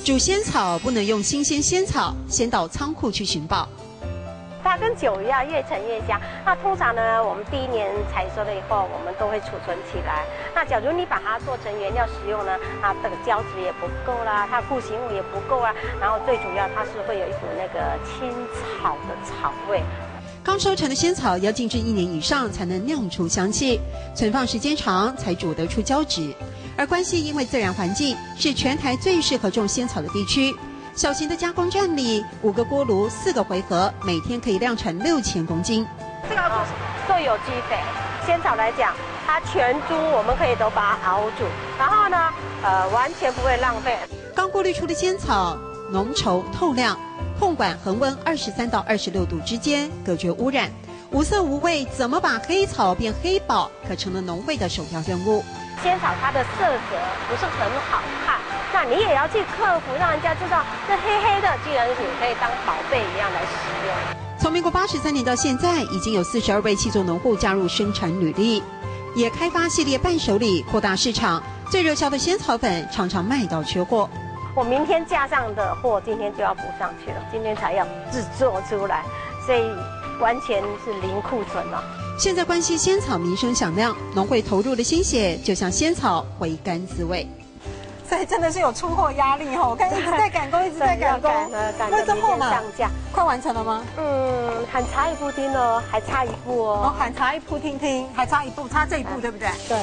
煮仙草不能用新鲜仙草，先到仓库去寻宝。它跟酒一样，越陈越香。那通常呢，我们第一年采收了以后，我们都会储存起来。那假如你把它做成原料使用呢，它这个胶质也不够啦，它固形物也不够啊。然后最主要，它是会有一股那个青草的草味。刚收成的仙草要静置1年以上才能酿出香气，存放时间长才煮得出胶质。而关西因为自然环境是全台最适合种仙草的地区，小型的加工站里5个锅炉4个回合，每天可以酿成6000公斤。这个要做有机肥，仙草来讲，它全株我们可以都把它熬煮，然后呢，完全不会浪费。刚过滤出的仙草浓稠透亮，控管恒温23到26度之间，隔绝污染，无色无味。怎么把黑草变黑宝，可成了农会的首要任务。仙草它的色泽不是很好看，那你也要去克服，让人家知道这黑黑的，既然你可以当宝贝一样来使用。从民国83年到现在，已经有42位契作农户加入生产履历，也开发系列伴手礼，扩大市场。最热销的仙草粉常常卖到缺货。我明天架上的货，今天就要补上去了，今天才要制作出来，所以完全是零库存了。现在关西仙草名声响亮，农会投入的心血就像仙草回甘滋味。所以真的是有出货压力哈，我看一直在赶工，一直在赶工。那这后嘛，快完成了吗？还差一步听哦，还差一步哦。还差一步听听，还差一步，差这一步对不对？对。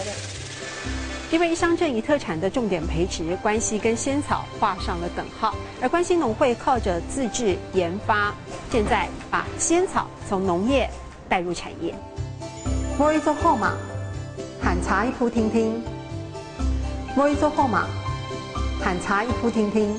因为一乡镇一特产的重点培植，关西跟仙草画上了等号。而关西农会靠着自制研发，现在把仙草从农业带入产业。摸一做后嘛，喊茶一铺听听。摸一做后嘛，喊茶一铺听听。